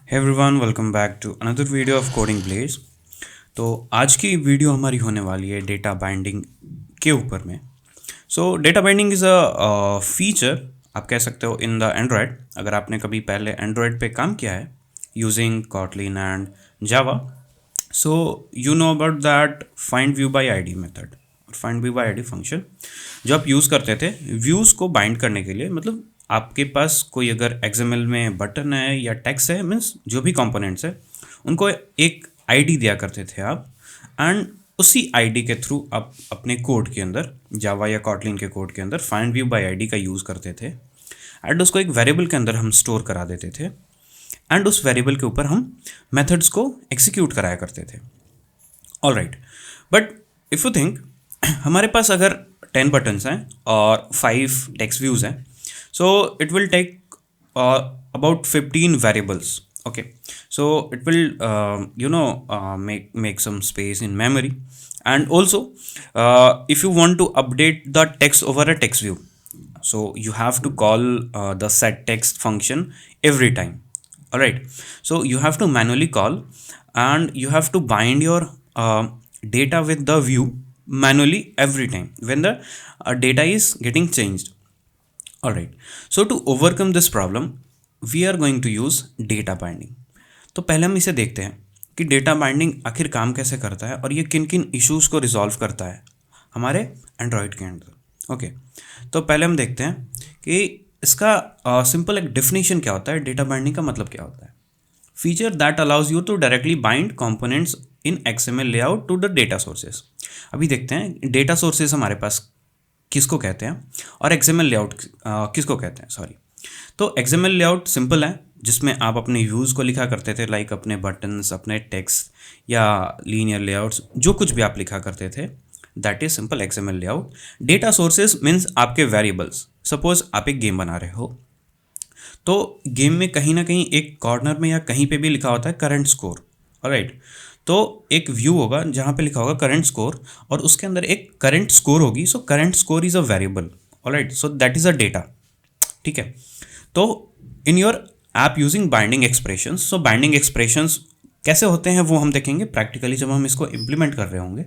Hey everyone, welcome back to another video of Coding Blaze। तो आज की video हमारी होने वाली है डेटा बाइंडिंग के ऊपर में। सो data binding is a feature, आप कह सकते हो, इन द एंड्रॉयड। अगर आपने कभी पहले एंड्रॉयड पे काम किया है using Kotlin and Java, so you know about that find view by ID method और find view by ID function जो आप यूज़ करते थे व्यूज़ को बाइंड करने के लिए। मतलब आपके पास कोई अगर एक्सएमएल में बटन है या टेक्स्ट है, मीन्स जो भी कंपोनेंट्स है, उनको एक आईडी दिया करते थे आप, एंड उसी आईडी के थ्रू आप अपने कोड के अंदर, जावा या कॉटलिन के कोड के अंदर फाइंड व्यू बाय आईडी का यूज़ करते थे एंड उसको एक वेरिएबल के अंदर हम स्टोर करा देते थे एंड उस वेरिएबल के ऊपर हम मेथड्स को एग्जीक्यूट कराया करते थे। All right, but if you think हमारे पास अगर 10 बटन्स हैं और 5 टेक्स्ट व्यूज़ हैं, so it will take about 15 variables. Okay, so it will make some space in memory, and also if you want to update the text over a text view, so you have to call the set text function every time. All right, so you have to manually call and you have to bind your data with the view manually every time when the data is getting changed. All right, so to overcome this problem we are going to use data binding। तो पहले हम इसे देखते हैं कि data binding आखिर काम कैसे करता है और ये किन किन इश्यूज़ को रिजॉल्व करता है हमारे एंड्रॉयड के अंदर। ओके, तो पहले हम देखते हैं कि इसका सिंपल एक डेफिनेशन क्या होता है, डेटा बाइंडिंग का मतलब क्या होता है। Feature that allows you to directly bind components in XML layout to the data sources. अभी देखते हैं डेटा सोर्सेज हमारे पास किसको कहते हैं और एक्सएमएल लेआउट किसको कहते हैं। सॉरी, तो एक्सएमएल लेआउट सिंपल है, जिसमें आप अपने व्यूज़ को लिखा करते थे, लाइक अपने बटन्स, अपने टेक्स्ट या लीनियर लेआउट्स, जो कुछ भी आप लिखा करते थे, that is simple XML layout. Data sources means आपके वेरिएबल्स। सपोज आप एक गेम बना रहे हो, तो गेम में कहीं ना कहीं एक कॉर्नर में या कहीं पे भी लिखा होता है करंट स्कोर। ऑलराइट, तो एक व्यू होगा जहाँ पे लिखा होगा करंट स्कोर और उसके अंदर एक करंट स्कोर होगी। So current score is a variable. Alright, so that is a data. ठीक है, तो in your app using binding expressions. So binding expressions कैसे होते हैं वो हम देखेंगे प्रैक्टिकली जब हम इसको इम्प्लीमेंट कर रहे होंगे।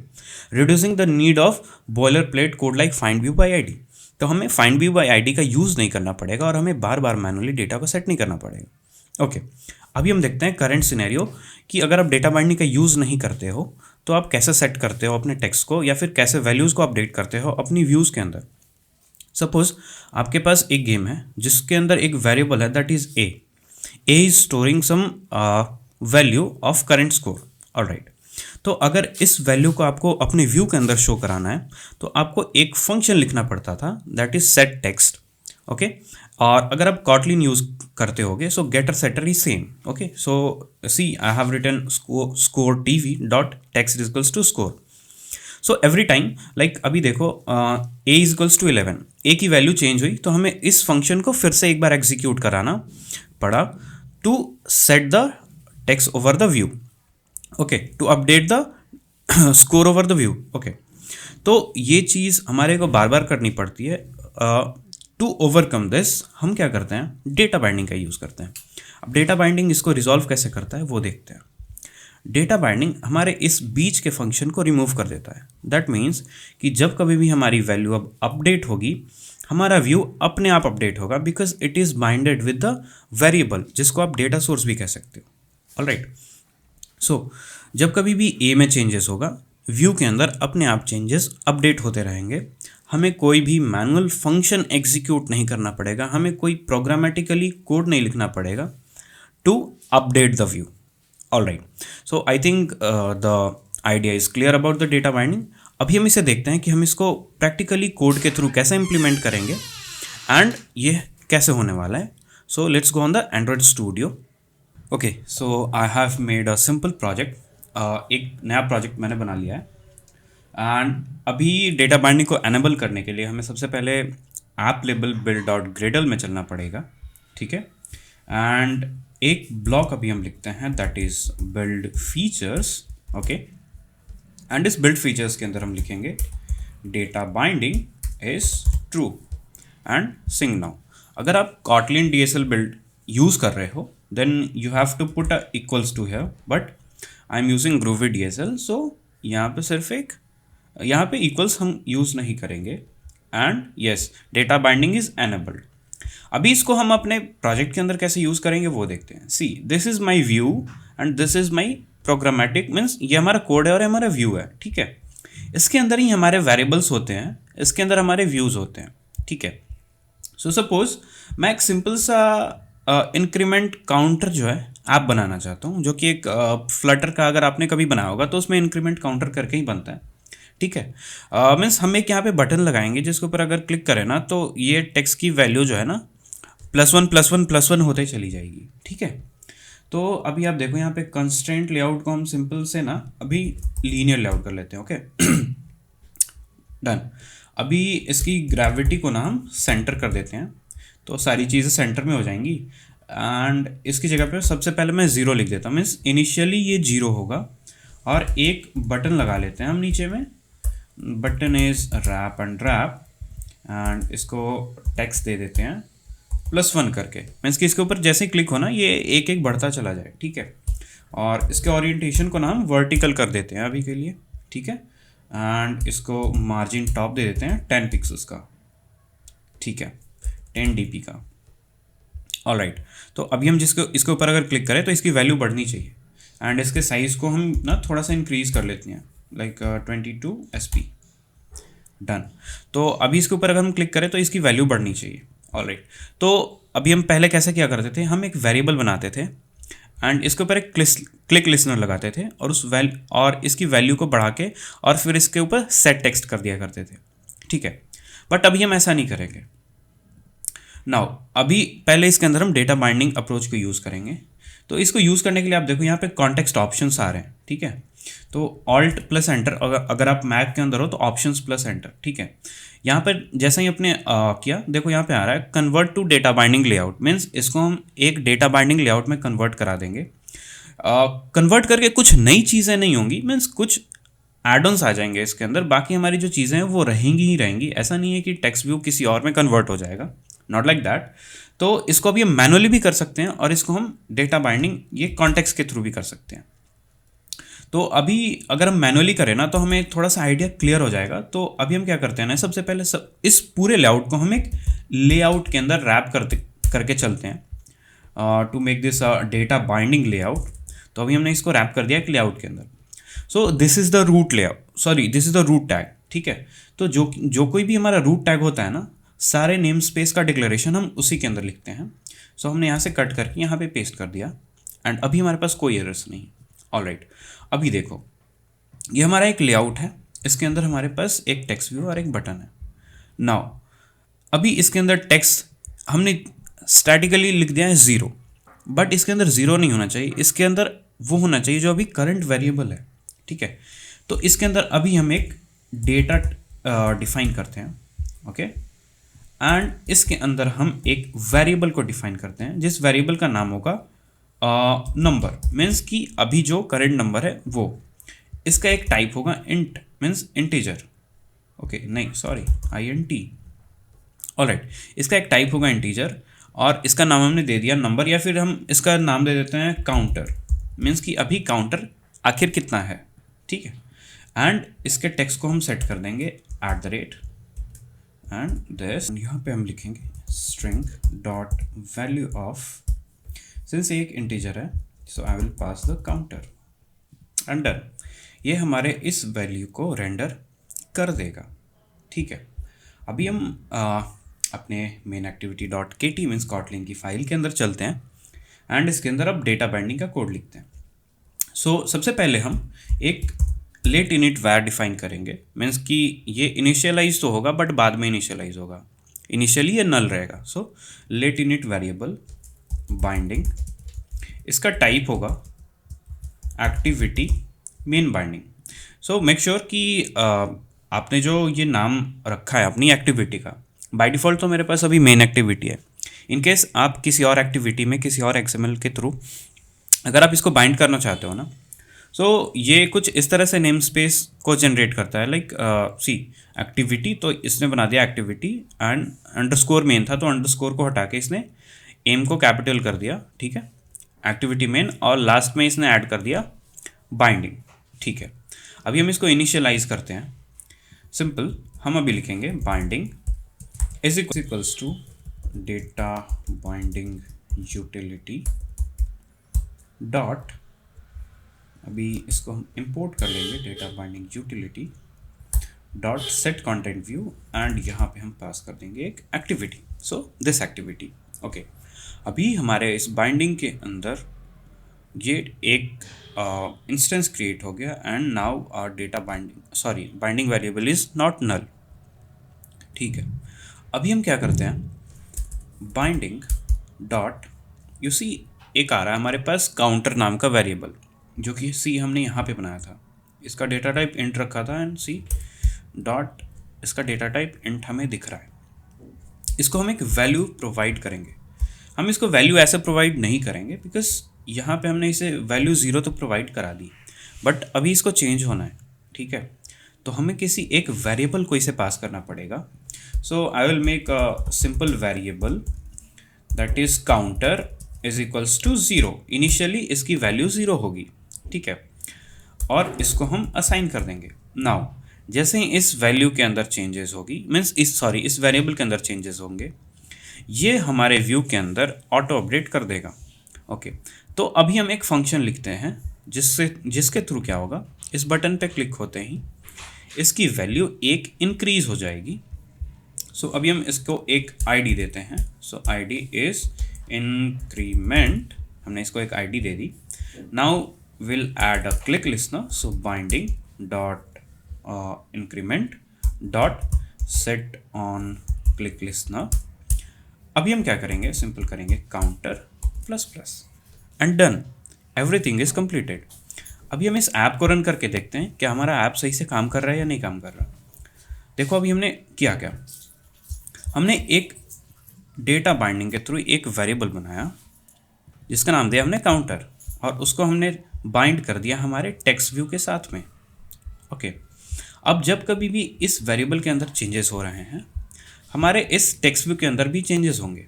Reducing the need of boiler plate code like find view by ID. तो हमें फाइंड व्यू बाय आईडी का यूज़ नहीं करना पड़ेगा और हमें बार बार मैनुअली डेटा को सेट नहीं करना पड़ेगा। ओके, अभी हम देखते हैं करंट सिनेरियो कि अगर आप डेटा बाइंडिंग का यूज़ नहीं करते हो तो आप कैसे सेट करते हो अपने टेक्स्ट को, या फिर कैसे वैल्यूज़ को अपडेट करते हो अपनी व्यूज़ के अंदर। सपोज आपके पास एक गेम है जिसके अंदर एक वेरिएबल है that is a is storing some value of current score. Alright, तो अगर इस वैल्यू को आपको अपने व्यू के अंदर शो कराना है तो आपको एक फंक्शन लिखना पड़ता था that is set text. Okay, और अगर आप कॉटलिन यूज करते होगे so getter setter is same. Okay, so see I have written score TV dot text is equals to score. So every time, like अभी देखो a is equals to 11, a की value change हुई तो हमें इस function को फिर से एक बार एग्जीक्यूट कराना पड़ा to set the text over the view. Okay, to update the score over the view. Okay, तो ये चीज़ हमारे को बार बार करनी पड़ती है। टू ओवरकम दिस हम क्या करते हैं, डेटा बाइंडिंग का यूज़ करते हैं। अब डेटा बाइंडिंग इसको रिजॉल्व कैसे करता है वो देखते हैं। डेटा बाइंडिंग हमारे इस बीच के फंक्शन को रिमूव कर देता है। दैट मीन्स कि जब कभी भी हमारी वैल्यू अब अपडेट होगी, हमारा व्यू अपने आप अपडेट होगा because it is binded with the variable, जिसको आप डेटा सोर्स भी कह सकते हो। ऑलराइट, सो जब कभी भी ए में चेंजेस होगा, व्यू के अंदर अपने आप चेंजेस अपडेट होते रहेंगे। हमें कोई भी मैनुअल फंक्शन एग्जीक्यूट नहीं करना पड़ेगा, हमें कोई प्रोग्रामेटिकली कोड नहीं लिखना पड़ेगा to update the view. All right, so I think the idea is clear about the data binding. अभी हम इसे देखते हैं कि हम इसको प्रैक्टिकली कोड के थ्रू कैसे इम्प्लीमेंट करेंगे एंड ये कैसे होने वाला है। So let's go on the Android studio. Okay, so I have made a simple project. एक नया प्रोजेक्ट मैंने बना लिया है एंड अभी डेटा बाइंडिंग को एनेबल करने के लिए हमें सबसे पहले app label build dot Gradle में चलना पड़ेगा। ठीक है, एंड एक ब्लॉक अभी हम लिखते हैं that is build features. Okay, and इस बिल्ड फीचर्स के अंदर हम लिखेंगे data binding is true and Singh now. अगर आप कॉटलिन DSL बिल्ड यूज़ कर रहे हो then you have to put a equals to here, but I'm using Groovy DSL, so यहाँ पे सिर्फ एक यहाँ पे इक्वल्स हम यूज़ नहीं करेंगे, and yes data binding is enabled. अभी इसको हम अपने प्रोजेक्ट के अंदर कैसे यूज़ करेंगे वो देखते हैं। See this is my view and this is my programmatic, means ये हमारा कोड है और हमारा व्यू है, ठीक है। इसके अंदर ही हमारे वेरिएबल्स होते हैं, इसके अंदर हमारे व्यूज़ होते हैं, ठीक है। सो सपोज मैं एक सिंपल सा इंक्रीमेंट काउंटर जो है ऐप बनाना चाहता हूँ, जो कि एक फ्लटर का अगर आपने कभी बनाया होगा तो उसमें इंक्रीमेंट काउंटर करके ही बनता है, ठीक है। मीन्स हम एक यहाँ पे बटन लगाएंगे जिसके ऊपर अगर क्लिक करें ना तो ये टेक्स्ट की वैल्यू जो है ना +1 होते चली जाएगी, ठीक है। तो अभी आप देखो यहाँ पे कंस्ट्रेंट लेआउट को हम सिंपल से ना अभी लीनियर लेआउट कर लेते हैं, ओके। डन। अभी इसकी ग्रेविटी को ना हम सेंटर कर देते हैं, तो सारी चीज़ें सेंटर में हो जाएंगी। एंड इसकी जगह पे सबसे पहले मैं 0 लिख देता हूँ, मीन्स इनिशियली ये 0 होगा। और एक बटन लगा लेते हैं हम नीचे में, button is wrap and wrap, and इसको टेक्स्ट दे देते हैं +1 करके, मीन्स कि इसके ऊपर जैसे ही क्लिक हो ना ये एक एक बढ़ता चला जाए, ठीक है। और इसके ओरिएंटेशन को ना हम वर्टिकल कर देते हैं अभी के लिए, ठीक है। एंड इसको मार्जिन टॉप दे देते हैं 10 पिक्सल्स का, ठीक है, 10 dp का। ऑलराइट, तो अभी हम इसके ऊपर अगर क्लिक करें तो इसकी वैल्यू बढ़नी चाहिए, एंड इसके साइज़ को हम ना थोड़ा सा इंक्रीज़ कर लेते हैं, लाइक 22 sp। डन। तो अभी इसके ऊपर अगर हम क्लिक करें तो इसकी वैल्यू बढ़नी चाहिए। ऑलराइट, तो अभी हम पहले कैसे क्या करते थे, हम एक वेरिएबल बनाते थे एंड इसके ऊपर एक क्लिक लिसनर लगाते थे और इसकी वैल्यू को बढ़ा के और फिर इसके ऊपर सेट टेक्स्ट कर दिया करते थे, ठीक है। बट अभी हम ऐसा नहीं करेंगे। नाउ अभी पहले इसके अंदर हम डेटा बाइंडिंग अप्रोच को यूज़ करेंगे। तो इसको यूज़ करने के लिए आप देखो यहाँ पे कॉन्टेक्स्ट ऑप्शंस आ रहे हैं, ठीक है। तो ऑल्ट प्लस एंटर, अगर आप मैक के अंदर हो तो ऑप्शंस प्लस एंटर, ठीक है। यहाँ पर जैसे ही अपने किया, देखो यहाँ पे आ रहा है convert to data binding layout, means इसको हम एक डेटा बाइंडिंग लेआउट में कन्वर्ट करा देंगे। कन्वर्ट करके कुछ नई चीज़ें नहीं होंगी, मीन्स कुछ एड-ऑन्स आ जाएंगे इसके अंदर, बाकी हमारी जो चीज़ें हैं वो रहेंगी ही रहेंगी। ऐसा नहीं है कि टेक्स्ट व्यू किसी और में कन्वर्ट हो जाएगा, नॉट लाइक दैट। तो इसको अभी हम मैनुअली भी कर सकते हैं और इसको हम डेटा बाइंडिंग ये कॉन्टेक्स्ट के थ्रू भी कर सकते हैं। तो अभी अगर हम मैनुअली करें ना तो हमें थोड़ा सा आइडिया क्लियर हो जाएगा। तो अभी हम क्या करते हैं ना, सबसे पहले इस पूरे लेआउट को हम एक लेआउट के अंदर रैप करके चलते हैं to make this data binding layout. तो अभी हमने इसको रैप कर दिया एक लेआउट के अंदर। So this is the root layout, sorry this is the root tag, ठीक है। तो जो कोई भी हमारा रूट टैग होता है ना, सारे नेम स्पेस का डिक्लेरेशन हम उसी के अंदर लिखते हैं। सो हमने यहाँ से कट करके यहाँ पे पेस्ट कर दिया एंड अभी हमारे पास कोई एरर्स नहीं। ऑलराइट, अभी देखो ये हमारा एक लेआउट है, इसके अंदर हमारे पास एक टेक्स्ट व्यू और एक बटन है। नाउ अभी इसके अंदर टेक्स्ट हमने स्टैटिकली लिख दिया है 0, बट इसके अंदर 0 नहीं होना चाहिए, इसके अंदर वो होना चाहिए जो अभी करंट वेरिएबल है, ठीक है। तो इसके अंदर अभी हम एक डेटा डिफाइन करते हैं, ओके। एंड इसके अंदर हम एक वेरिएबल को डिफाइन करते हैं जिस वेरिएबल का नाम होगा नंबर, मीन्स कि अभी जो करंट नंबर है वो। इसका एक टाइप होगा इंट, मीन्स इंटीजर, ओके, नहीं सॉरी INT। ऑलराइट, इसका एक टाइप होगा इंटीजर और इसका नाम हमने दे दिया नंबर, या फिर हम इसका नाम दे देते हैं काउंटर, मीन्स कि अभी काउंटर आखिर कितना है, ठीक है। एंड इसके टेक्स्ट को हम सेट कर देंगे @ एंड दिस, यहाँ पे हम लिखेंगे string dot value of, since एक इंटीजर है so I will pass the counter and done. ये हमारे इस वैल्यू को रेंडर कर देगा, ठीक है। अभी हम अपने main activity dot KT means Kotlin की फाइल के अंदर चलते हैं एंड इसके अंदर अब डेटा बाइंडिंग का कोड लिखते हैं। सो सबसे पहले हम एक लेट इनिट वैर डिफाइन करेंगे, मीन्स कि ये इनिशियलाइज तो होगा बट बाद में इनिशियलाइज होगा, इनिशियली ये नल रहेगा। So let init variable binding, इसका टाइप होगा activity main binding. So make sure कि आपने जो ये नाम रखा है अपनी एक्टिविटी का, बाय डिफ़ॉल्ट तो मेरे पास अभी मेन एक्टिविटी है। इन केस आप किसी और एक्टिविटी में किसी और XML के थ्रू अगर आप इसको बाइंड करना चाहते हो ना, सो ये कुछ इस तरह से नेम स्पेस को जनरेट करता है, लाइक सी एक्टिविटी, तो इसने बना दिया एक्टिविटी एंड अंडरस्कोर मेन था तो अंडरस्कोर को हटा के इसने एम को कैपिटल कर दिया, ठीक है। एक्टिविटी मेन, और लास्ट में इसने ऐड कर दिया बाइंडिंग। ठीक है, अभी हम इसको इनिशियलाइज करते हैं। सिंपल, हम अभी लिखेंगे binding is equals to data binding utility dot, अभी इसको हम इंपोर्ट कर लेंगे, data binding utility dot set content view, and यहाँ पे हम पास कर देंगे एक activity, so this activity. Okay, अभी हमारे इस बाइंडिंग के अंदर ये एक इंस्टेंस क्रिएट हो गया, and now our data binding variable is not null. ठीक है, अभी हम क्या करते हैं, बाइंडिंग डॉट, यू सी एक आ रहा है हमारे पास काउंटर नाम का वेरिएबल, जो कि सी हमने यहाँ पे बनाया था, इसका डेटा टाइप इंट रखा था, एंड सी डॉट इसका डेटा टाइप इंट हमें दिख रहा है। इसको हम एक वैल्यू प्रोवाइड करेंगे। हम इसको वैल्यू ऐसे प्रोवाइड नहीं करेंगे बिकॉज यहाँ पे हमने इसे वैल्यू 0 तो प्रोवाइड करा दी, बट अभी इसको चेंज होना है। ठीक है, तो हमें किसी एक वेरिएबल को इसे पास करना पड़ेगा। So I will make a simple variable that is counter is equals to 0। Initially इसकी वैल्यू 0 होगी। ठीक है, और इसको हम असाइन कर देंगे। नाउ जैसे ही इस वैल्यू के अंदर चेंजेस होगी, मीन्स इस वेरिएबल के अंदर चेंजेस होंगे, ये हमारे व्यू के अंदर ऑटो अपडेट कर देगा। ओके, तो अभी हम एक फंक्शन लिखते हैं जिसके थ्रू क्या होगा, इस बटन पे क्लिक होते ही इसकी वैल्यू एक इंक्रीज हो जाएगी। सो अभी हम इसको एक आईडी देते हैं। सो आईडी इज इंक्रीमेंट, हमने इसको एक ID they the. Now will add a click listener, so binding dot increment dot set on click listener. अभी हम क्या करेंगे, सिंपल करेंगे counter plus plus and done, everything is completed. अभी हम इस ऐप को रन करके देखते हैं क्या हमारा ऐप सही से काम कर रहा है या नहीं काम कर रहा। देखो अभी हमने किया क्या, हमने एक डेटा बाइंडिंग के थ्रू एक वेरिएबल बनाया जिसका नाम दिया हमने काउंटर, और उसको हमने बाइंड कर दिया हमारे टेक्स्ट व्यू के साथ में। ओके, अब जब कभी भी इस वेरिएबल के अंदर चेंजेस हो रहे हैं, हमारे इस टेक्स्ट व्यू के अंदर भी चेंजेस होंगे।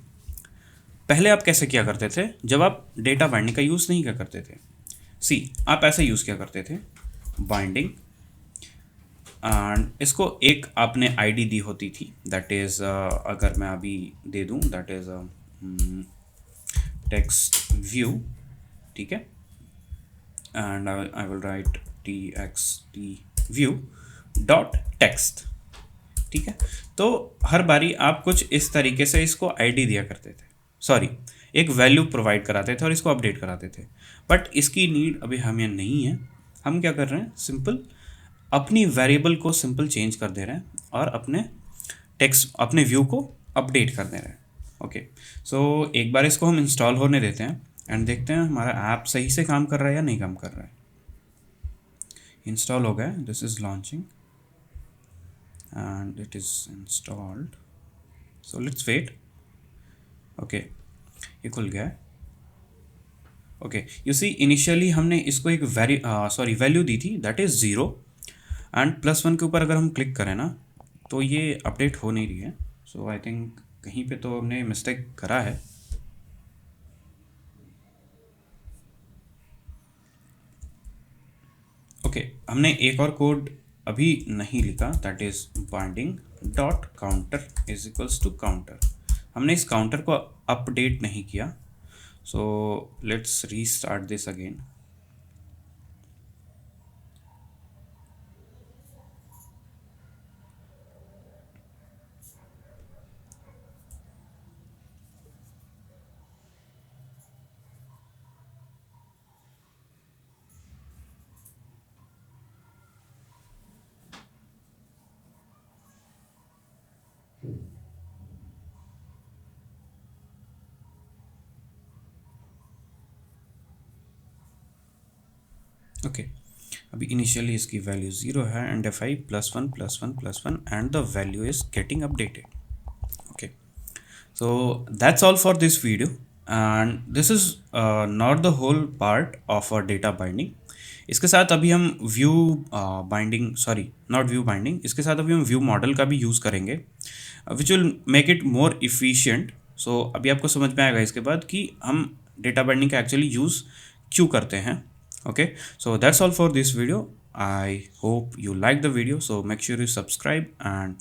पहले आप कैसे किया करते थे, जब आप डेटा बाइंडिंग का यूज़ नहीं किया करते थे, आप ऐसे यूज़ किया करते थे, बाइंडिंग एंड इसको एक आपने आईडी दी होती थी, दैट इज़ अगर मैं अभी दे दूं, दैट इज़ टेक्स्ट व्यू। ठीक है, and I will write txt view dot text. ठीक है, तो हर बारी आप कुछ इस तरीके से इसको आईडी दिया करते थे, एक वैल्यू प्रोवाइड कराते थे और इसको अपडेट कराते थे, बट इसकी नीड अभी हमें नहीं है। हम क्या कर रहे हैं, सिंपल अपनी वेरिएबल को सिंपल चेंज कर दे रहे हैं और अपने व्यू को अपडेट कर दे रहे हैं। ओके, सो एक बार इसको हम इंस्टॉल होने देते हैं एंड देखते हैं हमारा ऐप सही से काम कर रहा है या नहीं काम कर रहा है। इंस्टॉल हो गया, this is launching and it is installed, so let's wait. okay, ये खुल गया है। ओके, यू सी इनिशियली हमने इसको एक वैल्यू दी थी दैट इज़ 0, एंड +1 के ऊपर अगर हम क्लिक करें ना तो ये अपडेट हो नहीं रही है। सो आई थिंक कहीं पे तो हमने मिस्टेक करा है। ओके, हमने एक और कोड अभी नहीं लिखा, that is binding dot counter is equals to counter. हमने इस काउंटर को अपडेट नहीं किया, so let's restart this again. Okay, अभी इनिशियली इसकी वैल्यू 0 है, and if I +1 and the value is getting updated. Okay, so that's all for this video, and this is not the whole part of a data binding. इसके साथ अभी हम view binding, not view binding, इसके साथ अभी हम view model का भी यूज़ करेंगे which will make it more efficient. So अभी आपको समझ में आएगा इसके बाद कि हम डेटा बाइंडिंग का एक्चुअली यूज़ क्यों करते हैं. Okay, so that's all for this video. I hope you like the video, so make sure you subscribe and